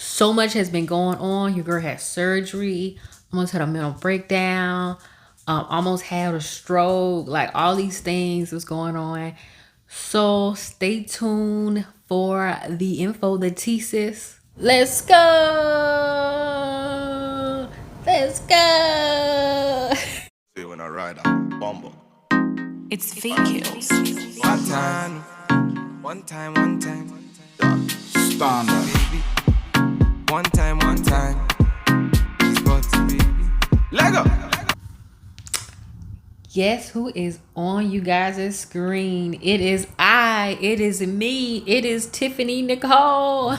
So much has been going on. Your girl had surgery, almost had a mental breakdown, almost had a stroke. Like all these things was going on. So stay tuned for the info, the thesis. Let's go. Let's go. See when I ride on Bumble. It's fake kills. One time. Standard. One time. It's got to be. Lego. Guess who is on you guys' screen? It is it is me, it is Tiffney Necole.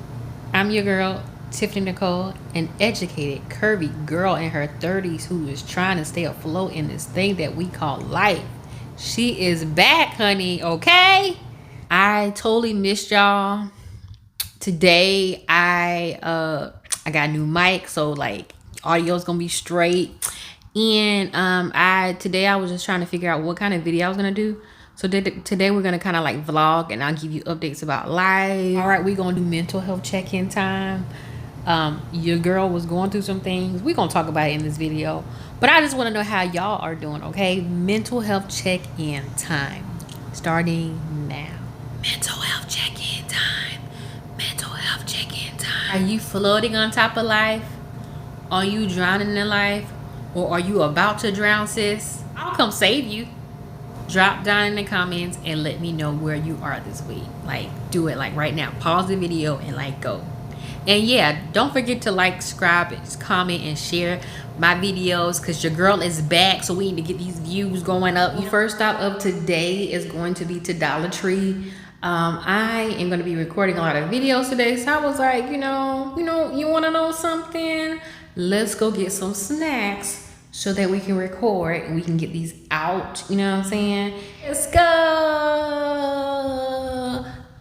I'm your girl, Tiffney Necole, an educated, curvy girl in her 30s who is trying to stay afloat in this thing that we call life. She is back, honey, okay? I totally missed y'all. Today, I got a new mic, so like audio's gonna be straight. And today I was just trying to figure out what kind of video I was gonna do. So today we're gonna kind of like vlog, and I'll give you updates about life. All right, we're gonna do mental health check-in time. Your girl was going through some things. We're gonna talk about it in this video, but I just want to know how y'all are doing. Okay, mental health check-in time starting now. Mental health check-in time. Mental health check-in time. Are you floating on top of life? Are you drowning in life? Or are you about to drown, sis? I'll come save you. Drop down in the comments and let me know where you are this week. Like, do it like right now. Pause the video and like go. And yeah, don't forget to like, subscribe, comment, and share my videos because your girl is back. So we need to get these views going up. The first stop of today is going to be to Dollar Tree. I am going to be recording a lot of videos today. So I was like, you want to know something? Let's go get some snacks so that we can record and we can get these out. You know what I'm saying? Let's go.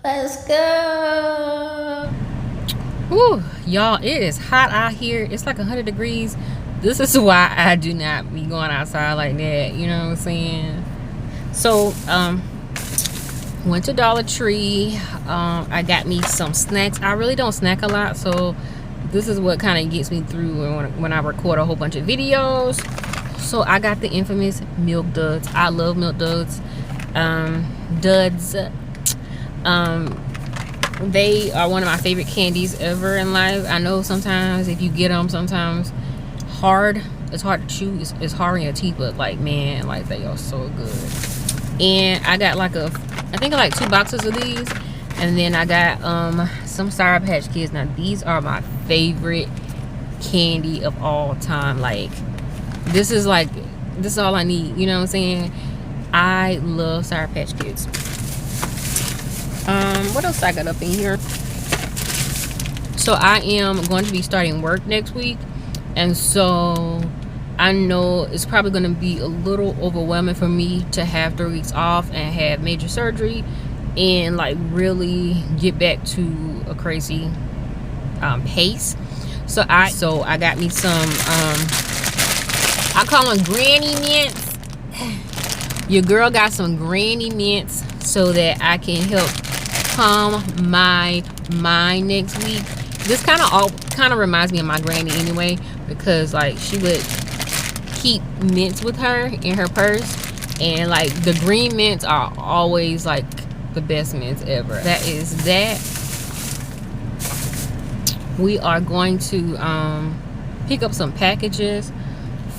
Let's go. Woo, y'all, it is hot out here. It's like 100 degrees. This is why I do not be going outside like that. You know what I'm saying? So, went to Dollar Tree. I got me some snacks. I really don't snack a lot, so this is what kind of gets me through when I record a whole bunch of videos. So I got the infamous milk duds. I love milk duds. They are one of my favorite candies ever in life. I know sometimes if you get them, sometimes it's hard to chew. It's hard in your teeth, but like, man, like they are so good. And I got like I think like 2 boxes of these. And then I got some Sour Patch Kids. Now these are my favorite candy of all time. Like this is all I need. You know what I'm saying? I love Sour Patch Kids. What else I got up in here? So I am going to be starting work next week, and so I know it's probably going to be a little overwhelming for me to have 3 weeks off and have major surgery and like really get back to a crazy pace. So I got me some I call them granny mints. Your girl got some granny mints so that I can help calm my mind next week. This kind of reminds me of my granny anyway, because like she would keep mints with her in her purse, and like the green mints are always like the best mints ever. That is that. We are going to pick up some packages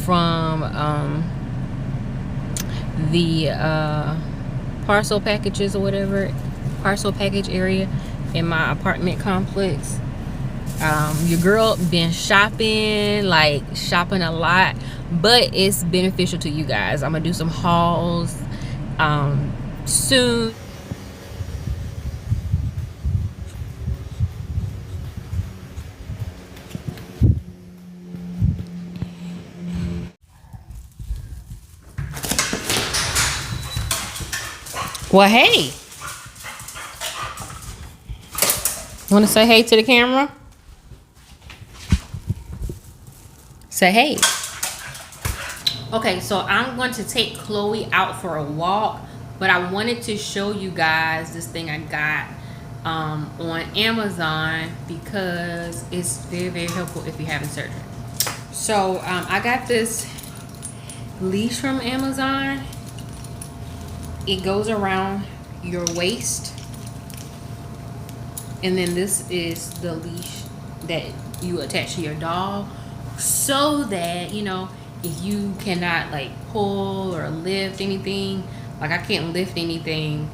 from the parcel packages or whatever, parcel package area in my apartment complex. Your girl been shopping a lot, but it's beneficial to you guys. I'm gonna do some hauls soon. Well, hey, want to say hey to the camera? Say hey. Okay, so I'm going to take Chloe out for a walk, but I wanted to show you guys this thing I got. on Amazon because it's very, very helpful if you're having surgery. So I got this leash from Amazon. It goes around your waist, and then this is the leash that you attach to your dog, so that, you know, if you cannot like pull or lift anything, like I can't lift anything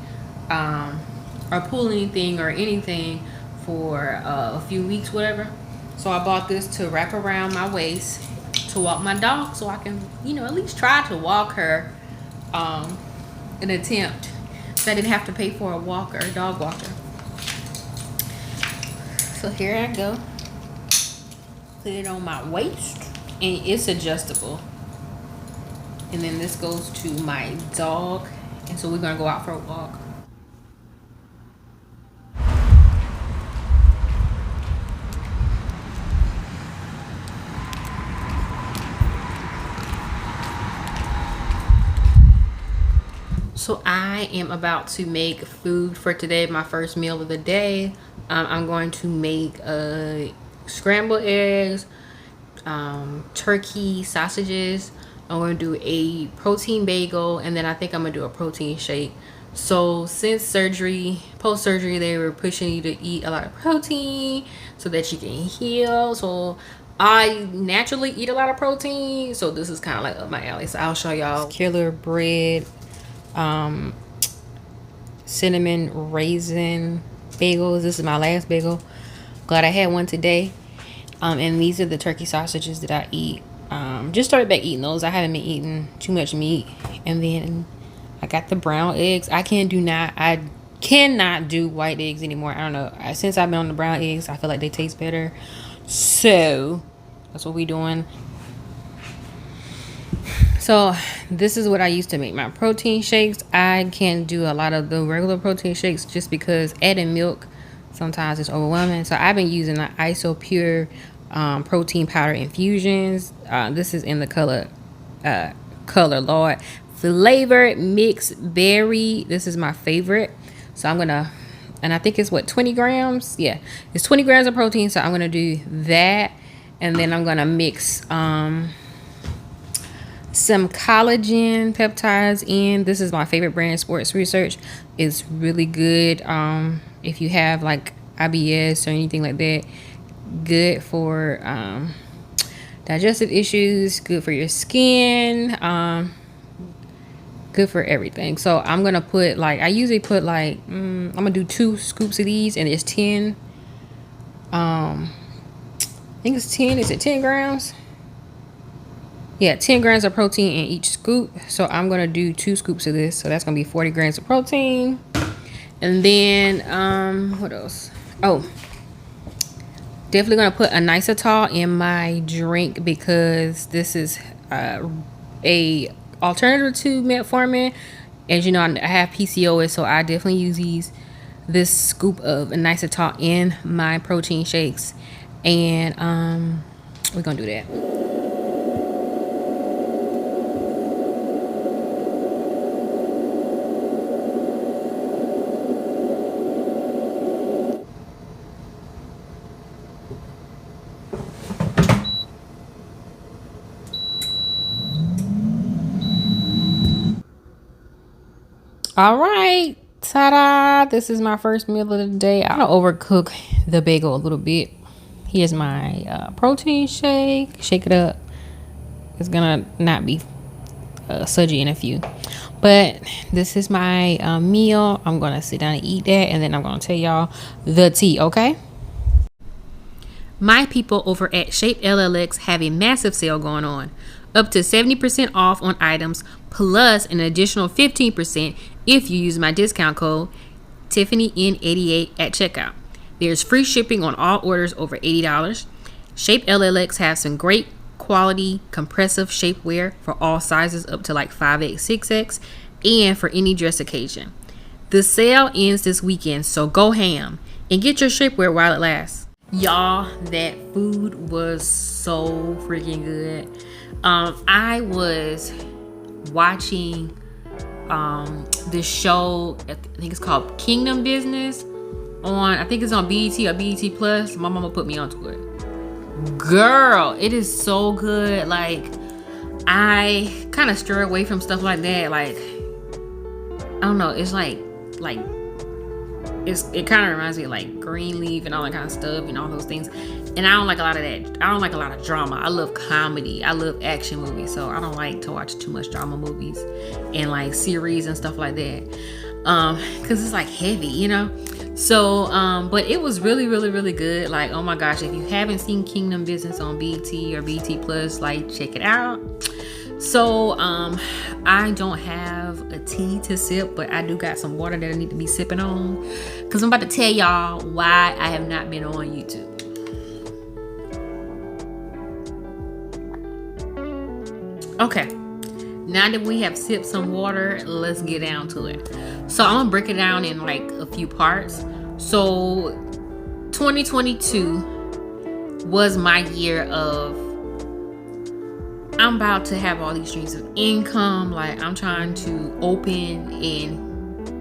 or pull anything or anything for a few weeks, whatever. So I bought this to wrap around my waist to walk my dog, so I can, you know, at least try to walk her, an attempt, so I didn't have to pay for a walker, a dog walker. So here I go. Put it on my waist, and it's adjustable. And then this goes to my dog, and so we're gonna go out for a walk. So I am about to make food for today, my first meal of the day. I'm going to make scrambled eggs, turkey sausages. I'm going to do a protein bagel, and then I think I'm going to do a protein shake. So since surgery, post-surgery, they were pushing you to eat a lot of protein so that you can heal. So I naturally eat a lot of protein, so this is kind of like up my alley. So I'll show y'all killer bread, cinnamon raisin bagels. This is my last bagel. Glad I had one today. And these are the turkey sausages that I eat. Just started back eating those. I haven't been eating too much meat. And then I got the brown eggs. I cannot do white eggs anymore. I don't know. Since I've been on the brown eggs, I feel like they taste better. So that's what we doing. So this is what I used to make my protein shakes. I can't do a lot of the regular protein shakes just because adding milk sometimes it's overwhelming. So I've been using the IsoPure protein powder infusions. This is in the color Lord, flavored mixed berry. This is my favorite. So I'm gonna, and I think it's what, 20 grams. Yeah, it's 20 grams of protein. So I'm gonna do that, and then I'm gonna mix some collagen peptides in. This is my favorite brand, Sports Research. It's really good if you have like IBS or anything like that. Good for digestive issues, good for your skin, good for everything. So I'm gonna put like, I usually put like I'm gonna do 2 scoops of these, and it's 10 I think it's 10, is it 10 grams? Yeah, 10 grams of protein in each scoop. So I'm going to do 2 scoops of this. So that's going to be 40 grams of protein. And then, what else? Oh, definitely going to put inositol in my drink because this is a alternative to metformin. As you know, I have PCOS, so I definitely use this scoop of inositol in my protein shakes. And we're going to do that. All right, ta-da! This is my first meal of the day. I'll overcook the bagel a little bit. Here's my protein shake. Shake it up. It's gonna not be sludgy in a few, but this is my meal. I'm gonna sit down and eat that, and then I'm gonna tell y'all the tea, okay? My people over at Shapellx have a massive sale going on. Up to 70% off on items, plus an additional 15% if you use my discount code TiffanyN88 at checkout. There's free shipping on all orders over $80. Shapellx has some great quality compressive shapewear for all sizes up to like 5X, 6X, and for any dress occasion. The sale ends this weekend, so go ham and get your shapewear while it lasts. Y'all, that food was so freaking good. I was watching this show, I think it's called Kingdom Business on, I think it's on BET or BET Plus. My mama put me onto it. Girl, it is so good. Like, I kind of stir away from stuff like that. Like, I don't know. It's like it kind of reminds me of like Greenleaf and all that kind of stuff and all those things. And I don't like a lot of that. I don't like a lot of drama. I love comedy. I love action movies. So I don't like to watch too much drama movies and like series and stuff like that. Cause it's like heavy, you know? So, but it was really, really, really good. Like, oh my gosh, if you haven't seen Kingdom Business on BT or BT Plus, like, check it out. So, I don't have a tea to sip, but I do got some water that I need to be sipping on, because I'm about to tell y'all why I have not been on YouTube. Okay, now that we have sipped some water, let's get down to it. So I'm gonna break it down in like a few parts. So 2022 was my year of, I'm about to have all these streams of income. Like, I'm trying to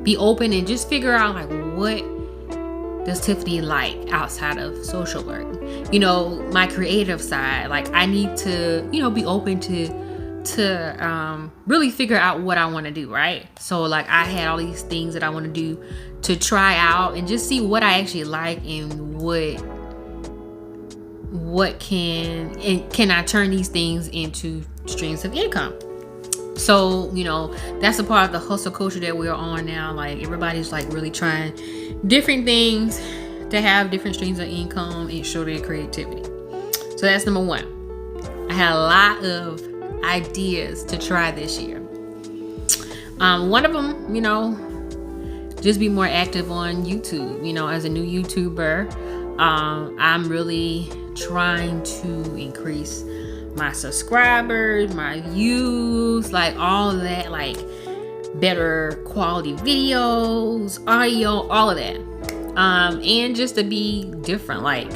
be open and just figure out like, what does Tiffany like outside of social work? You know, my creative side. Like, I need to, you know, be open to really figure out what I want to do, right? So like, I had all these things that I want to do to try out and just see what I actually like and what can I turn these things into streams of income. So, you know, that's a part of the hustle culture that we're on now. Like, everybody's like really trying different things to have different streams of income and show their creativity. So that's number one. I had a lot of ideas to try this year. One of them, you know, just be more active on YouTube. You know, as a new YouTuber, I'm really trying to increase my subscribers, my views, like all of that, like better quality videos, audio, all of that, and just to be different, like,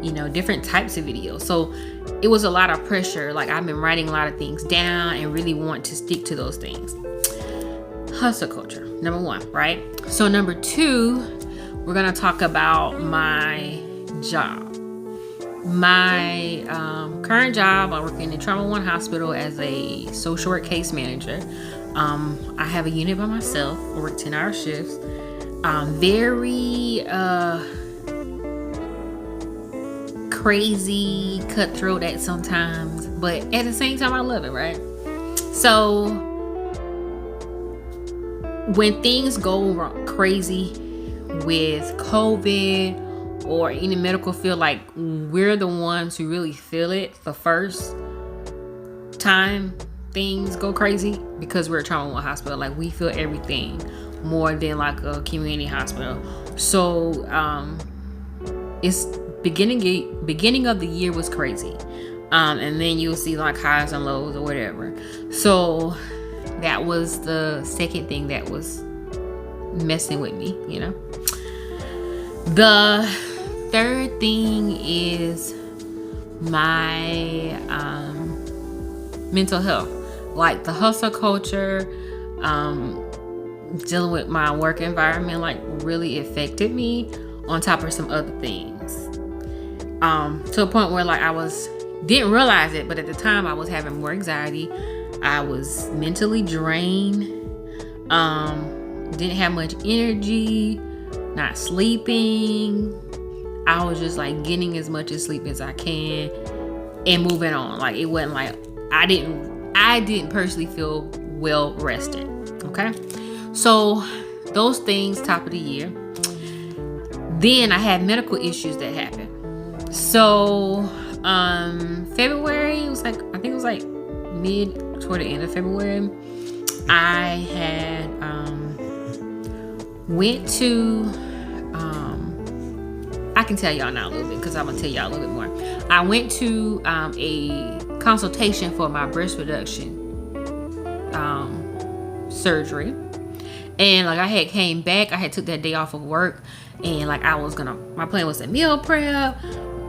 you know, different types of videos. So it was a lot of pressure. Like, I've been writing a lot of things down and really want to stick to those things. Hustle culture, number one, right? So number two, we're gonna talk about my job. My current job, I work in the Trauma One Hospital as a social work case manager. I have a unit by myself. I work 10-hour shifts. Very crazy, cutthroat at sometimes, but at the same time, I love it, right? So when things go crazy with COVID or in the medical field, like, we're the ones who really feel it the first time things go crazy, because we're a Trauma One hospital. Like, we feel everything more than like a community hospital. So it's beginning of the year was crazy, and then you'll see like highs and lows or whatever. So that was the second thing that was messing with me, you know. The third thing is my mental health. Like, the hustle culture, dealing with my work environment, like, really affected me, on top of some other things, to a point where like didn't realize it, but at the time I was having more anxiety. I was mentally drained, didn't have much energy, not sleeping. I was just like getting as much sleep as I can and moving on. Like, it wasn't like I didn't personally feel well rested. Okay, so those things, top of the year. Then I had medical issues that happened. So February, it was like, I think it was like toward the end of February, I had went to I can tell y'all now a little bit, because I'm gonna tell y'all a little bit more. I went to a consultation for my breast reduction surgery, and like, I had came back, I had took that day off of work, and like, my plan was to meal prep.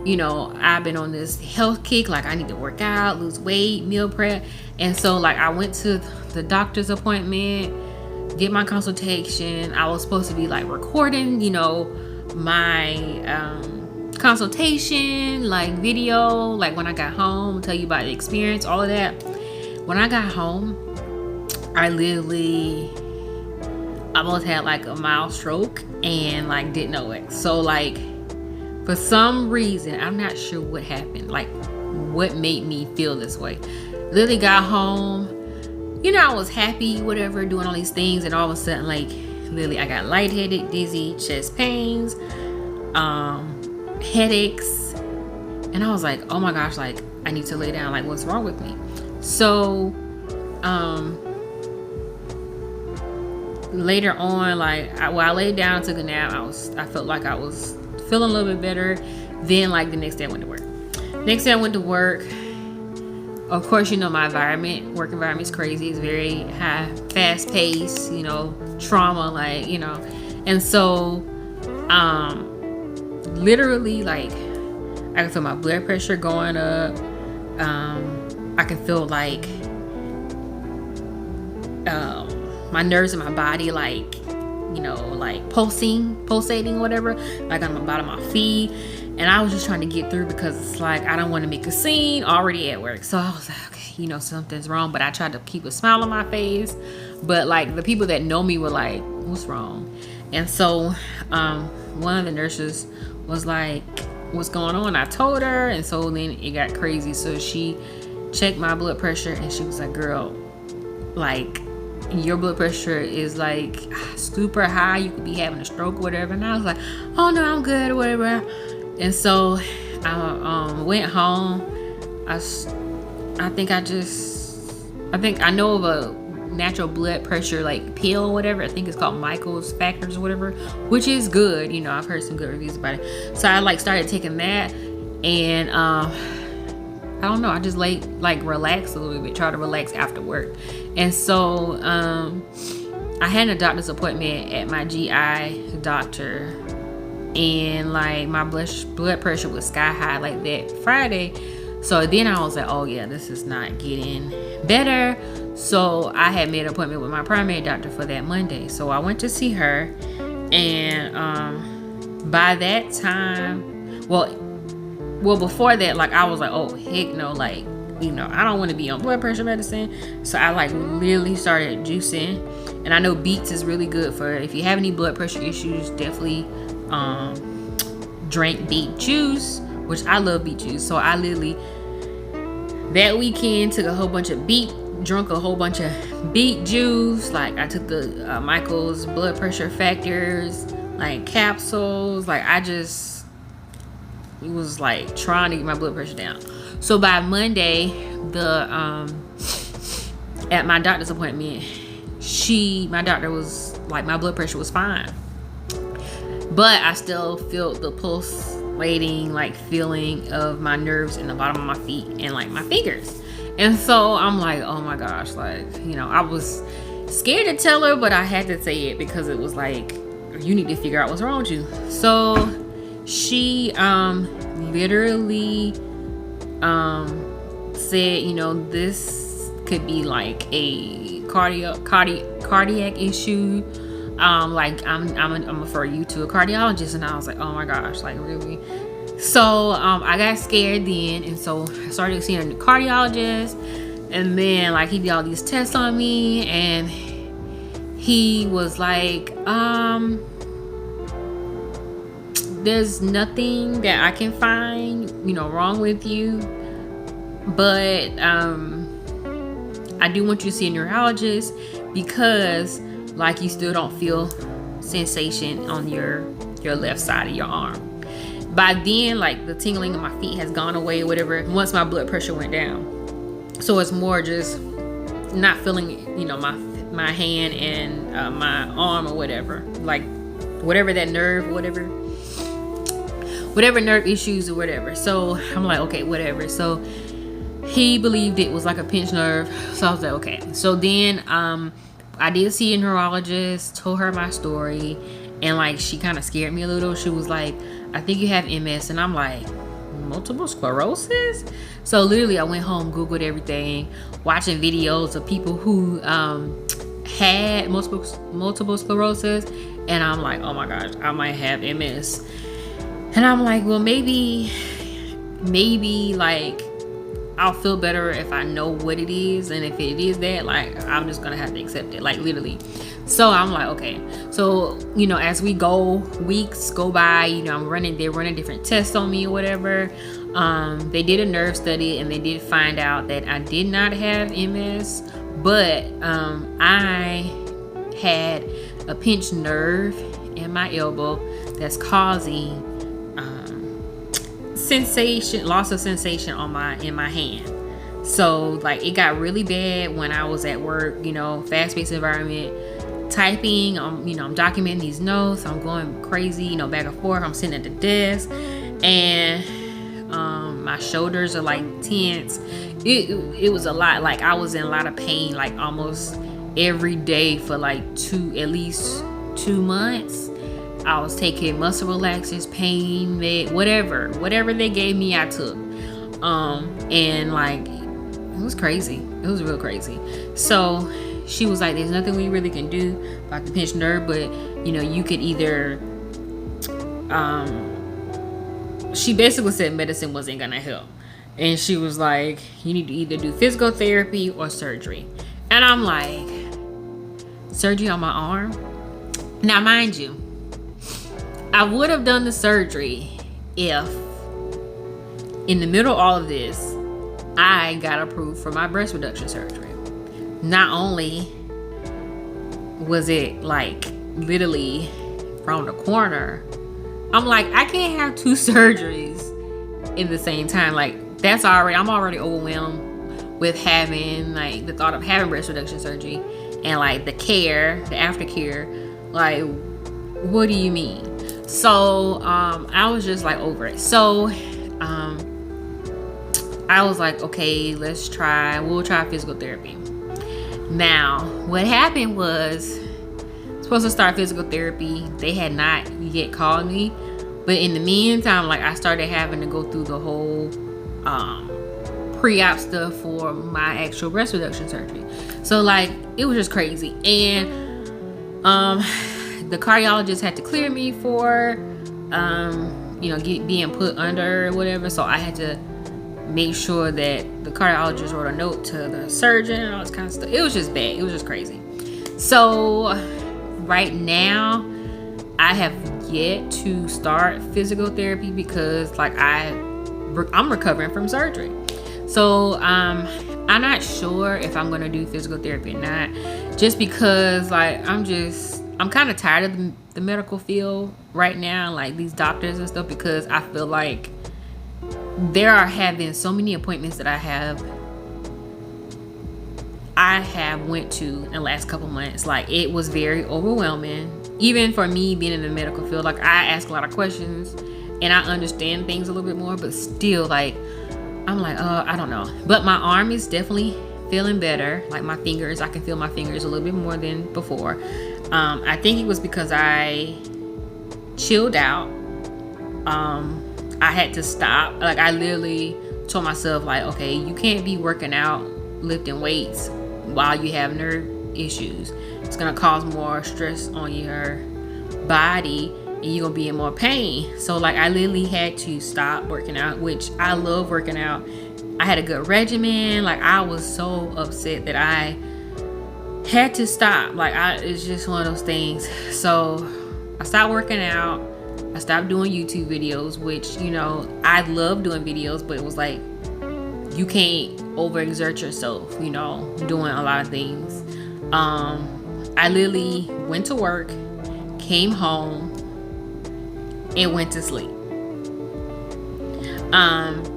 You know, I've been on this health kick, like, I need to work out, lose weight, meal prep. And so like, I went to the doctor's appointment, did my consultation. I was supposed to be like recording, you know, my consultation, like video, like when I got home, tell you about the experience, all of that. When I got home, I literally almost had like a mild stroke and like didn't know it. So like for some reason, I'm not sure what happened, like what made me feel this way. Literally got home, you know, I was happy, whatever, doing all these things, and all of a sudden, like literally I got lightheaded, dizzy, chest pains, headaches, and I was like, oh my gosh, like I need to lay down, like what's wrong with me? So later on, like while I laid down, took a nap, I felt like I was feeling a little bit better. Then like the next day I went to work. Of course, you know, my work environment is crazy. It's very high, fast paced, you know, trauma, like, you know. And so literally, like, I can feel my blood pressure going up. I can feel like my nerves in my body, like, you know, like pulsating, whatever, like on the bottom of my feet. And I was just trying to get through because it's like I don't want to make a scene already at work. So I was like, okay, you know, something's wrong. But I tried to keep a smile on my face. But like the people that know me were like, what's wrong? And so one of the nurses was like, what's going on? I told her. And so then it got crazy. So she checked my blood pressure and she was like, girl, like your blood pressure is like super high. You could be having a stroke, whatever. And I was like, oh no, I'm good, or whatever. And so I went home. I think I know of a natural blood pressure like pill or whatever. I think it's called Michael's Factors or whatever, which is good. You know, I've heard some good reviews about it. So I like started taking that, and I don't know, I just like relax a little bit, try to relax after work. And so I had a doctor's appointment at my GI doctor, and like my blood pressure was sky high like that Friday. So then I was like, oh yeah, this is not getting better. So I had made an appointment with my primary doctor for that Monday. So I went to see her, and by that time, well before that, like I was like, oh heck no, like, you know, I don't want to be on blood pressure medicine. So I like literally started juicing. And I know beets is really good for, if you have any blood pressure issues, definitely drink beet juice, which I love beet juice. So I literally that weekend drunk a whole bunch of beet juice. Like I took the Michael's blood pressure factors, like capsules. Like I just was like trying to get my blood pressure down. So by Monday, at my doctor's appointment, my doctor was like, my blood pressure was fine, but I still felt the pulsating like feeling of my nerves in the bottom of my feet and like my fingers. And so I'm like, oh my gosh, like, you know, I was scared to tell her, but I had to say it because it was like, you need to figure out what's wrong with you. So she literally said, you know, this could be like a cardiac issue. Like I'm gonna refer you to a cardiologist. And I was like, oh my gosh, like really? So I got scared then, and so I started seeing a cardiologist, and then like he did all these tests on me, and he was like, there's nothing that I can find, you know, wrong with you, but I do want you to see a neurologist because like you still don't feel sensation on your left side of your arm. By then, like the tingling of my feet has gone away or whatever once my blood pressure went down. So it's more just not feeling, you know, my hand and my arm or whatever, like whatever that nerve, whatever nerve issues or whatever. So I'm like, okay, whatever. So he believed it was like a pinched nerve. So I was like, okay. So then I did see a neurologist, told her my story, and like she kind of scared me a little. She was like, I think you have MS. And I'm like, multiple sclerosis? So literally I went home, Googled everything, watching videos of people who had multiple sclerosis, And I'm like, oh my gosh, I might have MS. And I'm like, well, maybe like I'll feel better if I know what it is. And if it is that, like, I'm just gonna have to accept it, like, literally. So I'm like, okay. So, you know, as weeks go by, you know, they're running different tests on me or whatever. They did a nerve study and they did find out that I did not have MS, but I had a pinched nerve in my elbow that's causing loss of sensation in my hand. So like it got really bad when I was at work, you know, fast-paced environment, typing, you know, I'm documenting these notes, I'm going crazy, you know, back and forth, I'm sitting at the desk, and my shoulders are like tense. It was a lot. Like I was in a lot of pain, like almost every day for like at least 2 months. I was taking muscle relaxers, pain med, whatever they gave me, I took. And like it was crazy. It was real crazy. So she was like, "There's nothing we really can do about the pinched nerve, but you know, you could either." She basically said medicine wasn't gonna help, and she was like, "You need to either do physical therapy or surgery." And I'm like, surgery on my arm? Now, mind you, I would have done the surgery if, in the middle of all of this, I got approved for my breast reduction surgery. Not only was it like literally around the corner, I'm like, I can't have 2 surgeries in the same time. Like I'm already overwhelmed with having like the thought of having breast reduction surgery and like the aftercare. Like, what do you mean? So I was just like over it. So I was like, okay, we'll try physical therapy. Now what happened was, supposed to start physical therapy, they had not yet called me, but in the meantime, like I started having to go through the whole pre-op stuff for my actual breast reduction surgery. So like it was just crazy. And the cardiologist had to clear me for you know, being put under or whatever. So I had to make sure that the cardiologist wrote a note to the surgeon and all this kind of stuff. It was just bad. It was just crazy. So right now I have yet to start physical therapy because like I'm recovering from surgery. So I'm not sure if I'm gonna do physical therapy or not, just because like I'm kind of tired of the medical field right now, like these doctors and stuff, because I feel like have been so many appointments that I have went to in the last couple months. Like it was very overwhelming, even for me being in the medical field. Like I ask a lot of questions and I understand things a little bit more, but still like I'm like, I don't know. But my arm is definitely feeling better. Like my fingers, I can feel my fingers a little bit more than before. I think it was because I chilled out. I had to stop. Like I literally told myself like, okay, you can't be working out, lifting weights while you have nerve issues. It's gonna cause more stress on your body and you're gonna be in more pain. So like I literally had to stop working out, which I love working out. I had a good regimen. Like I was so upset that I had to stop. Like it's just one of those things. So I stopped working out. I stopped doing YouTube videos, which, you know, I love doing videos, but it was like you can't overexert yourself, you know, doing a lot of things. I literally went to work, came home, and went to sleep.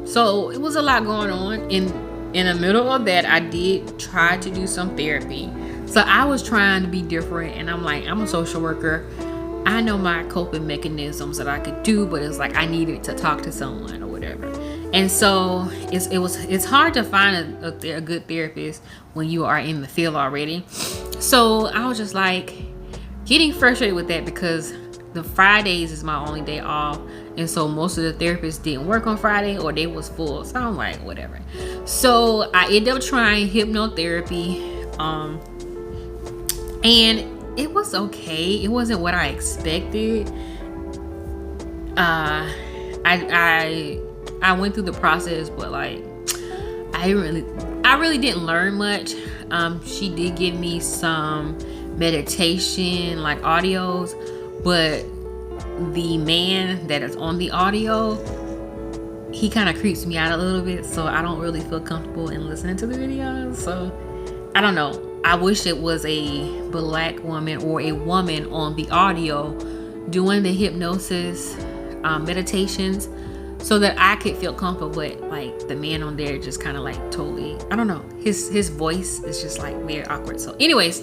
So it was a lot going on. In the middle of that, I did try to do some therapy. So I was trying to be different, and I'm like, I'm a social worker. I know my coping mechanisms that I could do, but it's like I needed to talk to someone or whatever. And so it's hard to find a good therapist when you are in the field already. So I was just like getting frustrated with that because the Fridays is my only day off, and so most of the therapists didn't work on Friday or they was full. So I'm like, whatever. So I ended up trying hypnotherapy, and it was okay. It wasn't what I expected. I went through the process, but like I really didn't learn much. She did give me some meditation like audios, but the man that is on the audio, he kind of creeps me out a little bit, so I don't really feel comfortable in listening to the videos. So I don't know. I wish it was a black woman or a woman on the audio doing the hypnosis meditations, so that I could feel comfortable. But like the man on there just kind of like totally, I don't know, his voice is just like very awkward. So anyways,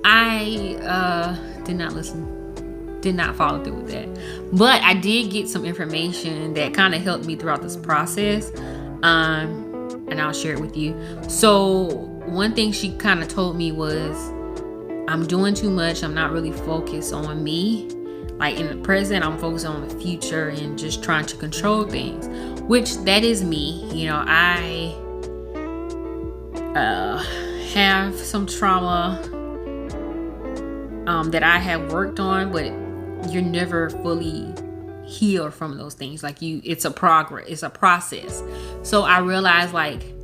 I did not follow through with that, but I did get some information that kind of helped me throughout this process, and I'll share it with you. So one thing she kind of told me was, I'm doing too much. I'm not really focused on me. Like in the present, I'm focused on the future and just trying to control things, which that is me. You know, I have some trauma that I have worked on, but you're never fully healed from those things. Like it's a process. So I realized like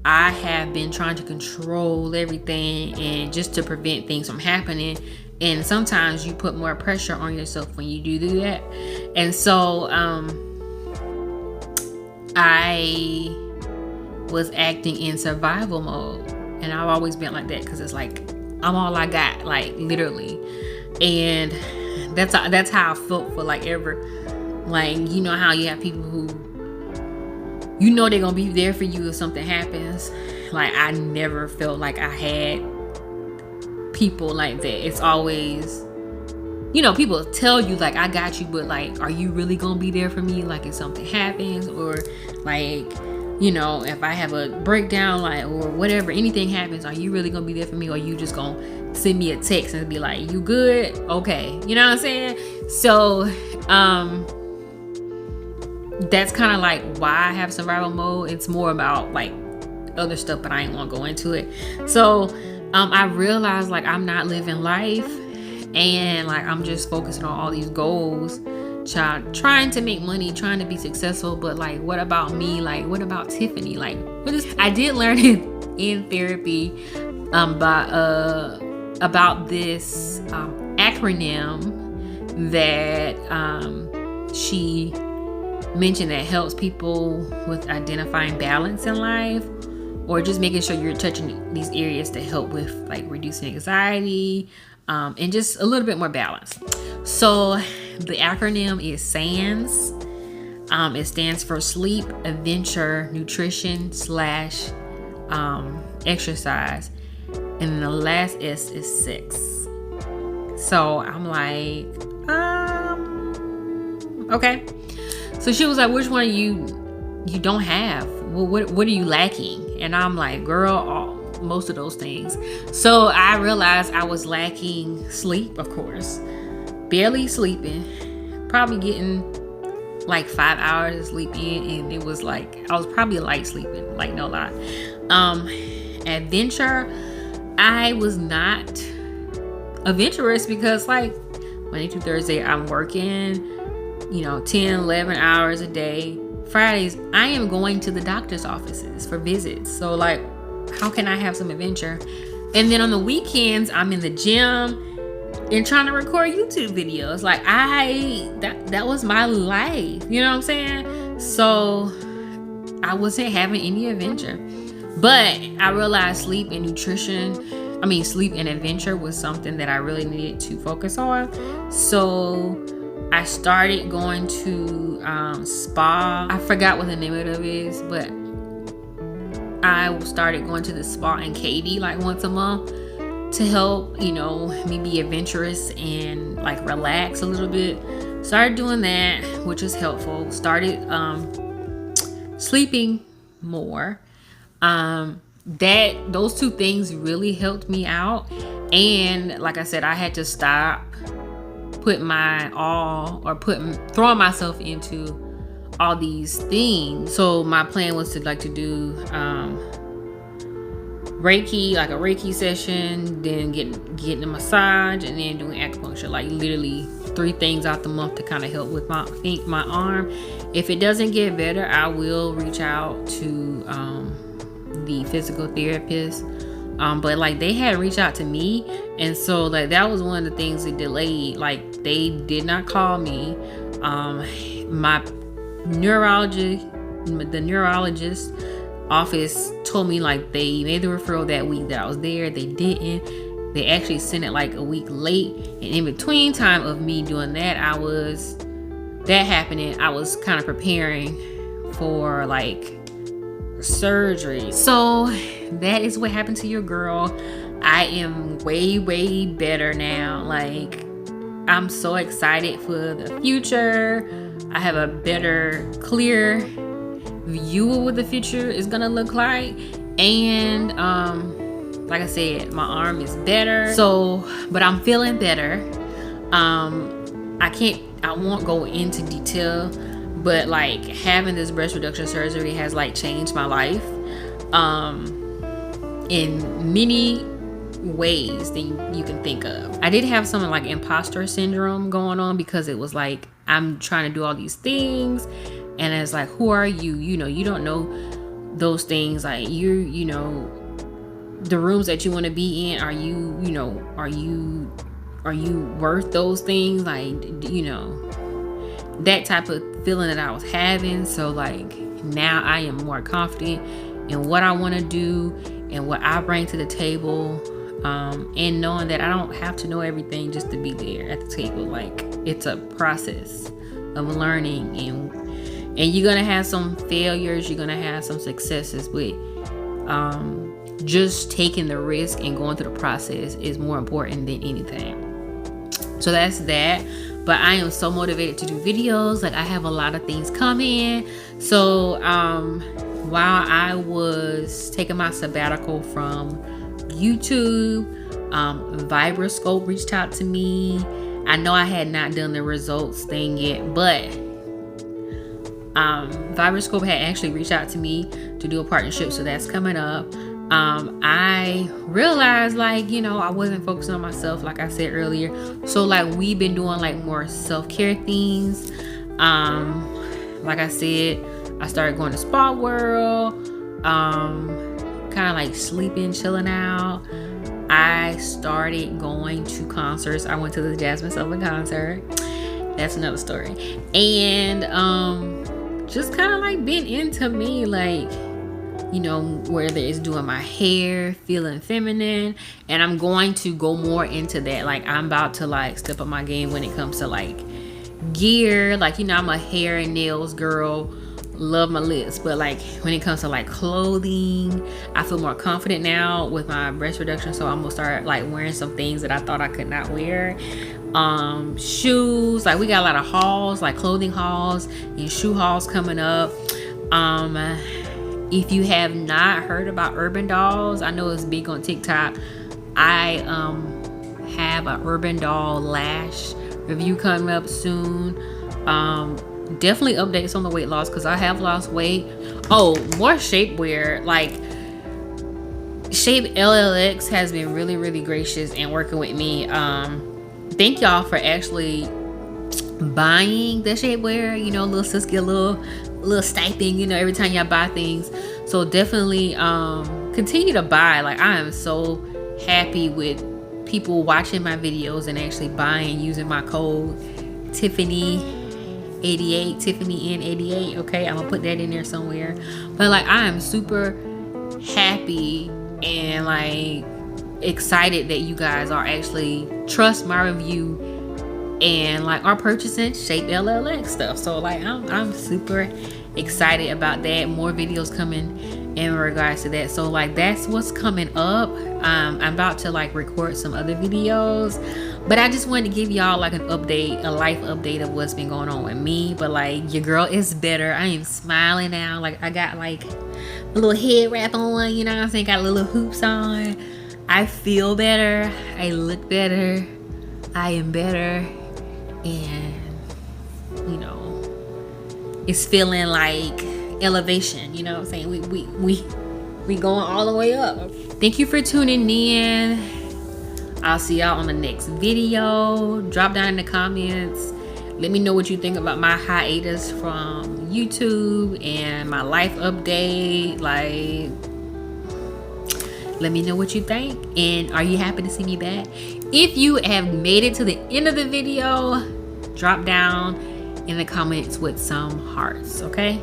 I have been trying to control everything and just to prevent things from happening. And sometimes you put more pressure on yourself when you do that. And so I was acting in survival mode. And I've always been like that, because it's like I'm all I got, like literally. And that's how I felt for like ever. Like, you know how you have people who, you know, they're gonna be there for you if something happens. Like I never felt like I had people like that. It's always, you know, people tell you like I got you, but like, are you really gonna be there for me like if something happens? Or like, you know, if I have a breakdown, like, or whatever, anything happens, are you really gonna be there for me? Or you just gonna send me a text and be like, you good? Okay, you know what I'm saying? So that's kind of like why I have survival mode. It's more about like other stuff, but I ain't want to go into it. So I realized like I'm not living life, and like I'm just focusing on all these goals, trying to make money, trying to be successful. But like, what about me? Like, what about Tiffany? Like, I did learn in therapy about this acronym that she mentioned that helps people with identifying balance in life, or just making sure you're touching these areas to help with like reducing anxiety, and just a little bit more balance. So the acronym is SANS. It stands for sleep, adventure, nutrition / exercise, and the last S is sex. So I'm like, okay. So she was like, which one you don't have? Well, what are you lacking? And I'm like, girl, most of those things. So I realized I was lacking sleep, of course, barely sleeping, probably getting like 5 hours of sleep in, and it was like I was probably light sleeping, like no lie. Adventure, I was not adventurous because like Monday through Thursday I'm working, you know, 10, 11 hours a day. Fridays, I am going to the doctor's offices for visits. So like, how can I have some adventure? And then on the weekends, I'm in the gym and trying to record YouTube videos. Like that was my life. You know what I'm saying? So I wasn't having any adventure. But I realized sleep and adventure was something that I really needed to focus on. So I started going to spa. I forgot what the name of it is, but I started going to the spa in Katy like once a month to help, you know, me be adventurous and like relax a little bit. Started doing that, which is helpful. Started sleeping more. Those two things really helped me out. And like I said, I had to stop putting my all, or throwing myself into all these things. So my plan was to do Reiki, like a Reiki session, then getting a massage, and then doing acupuncture. Like literally 3 things out the month to kind of help with my arm. If it doesn't get better, I will reach out to the physical therapist. But like they had reached out to me, and so like that was one of the things that delayed. Like they did not call me. My the neurologist office told me like they made the referral that week that I was there. They didn't. They actually sent it like a week late, and in between time of me doing that, I was kind of preparing for like surgery. So that is what happened to your girl. I am way better now. Like I'm so excited for the future. I have a better, clear view of what the future is gonna look like, and like I said, my arm is better. So, but I'm feeling better. I won't go into detail, but like having this breast reduction surgery has like changed my life in many ways that you can think of. I did have some like imposter syndrome going on, because it was like I'm trying to do all these things, and it's like, who are you? You know, you don't know those things. Like you know, the rooms that you want to be in, are you worth those things? Like, you know, that type of feeling that I was having. So like now I am more confident in what I want to do and what I bring to the table, and knowing that I don't have to know everything just to be there at the table. Like it's a process of learning, and you're gonna have some failures, you're gonna have some successes, but just taking the risk and going through the process is more important than anything. So that's that. But I am so motivated to do videos. Like I have a lot of things coming. So while I was taking my sabbatical from YouTube, Vibroscope reached out to me. I know I had not done the results thing yet, but Vibroscope had actually reached out to me to do a partnership, so that's coming up. I realized, like, you know, I wasn't focusing on myself, like I said earlier. So like we've been doing like more self-care things. Like I said, I started going to Spa World, kind of like sleeping, chilling out. I started going to concerts. I went to the Jasmine Sullivan concert. That's another story. And just kind of like been into me, like, you know, whether it's doing my hair, feeling feminine, and I'm going to go more into that. Like I'm about to like step up my game when it comes to like gear. Like, you know, I'm a hair and nails girl, love my lips, but like when it comes to like clothing, I feel more confident now with my breast reduction. So I'm gonna start like wearing some things that I thought I could not wear. Shoes, like we got a lot of hauls, like clothing hauls and shoe hauls coming up. If you have not heard about Urban Dolls, I know it's big on TikTok. I have an Urban Doll lash review coming up soon. Definitely updates on the weight loss, because I have lost weight. Oh, more shapewear. Like Shapellx has been really gracious and working with me. Thank y'all for actually buying the shapewear. You know, little sis get a little stipend, you know, every time y'all buy things. So definitely continue to buy. Like I am so happy with people watching my videos and actually buying using my code Tiffney88, Tiffney N88. Okay, I'm gonna put that in there somewhere. But like I am super happy and like excited that you guys are actually trust my review and like are purchasing Shapellx stuff. So like I'm super excited about that. More videos coming in regards to that. So like that's what's coming up. I'm about to like record some other videos, but I just wanted to give y'all like an update, a life update of what's been going on with me. But like your girl is better. I am smiling now. Like I got like a little head wrap on, you know what I'm saying, got little hoops on. I feel better, I look better, I am better, and you know, it's feeling like elevation, you know what I'm saying? We going all the way up. Thank you for tuning in. I'll see y'all on the next video. Drop down in the comments. Let me know what you think about my hiatus from YouTube and my life update. Like, let me know what you think. And are you happy to see me back? If you have made it to the end of the video, drop down in the comments with some hearts, okay?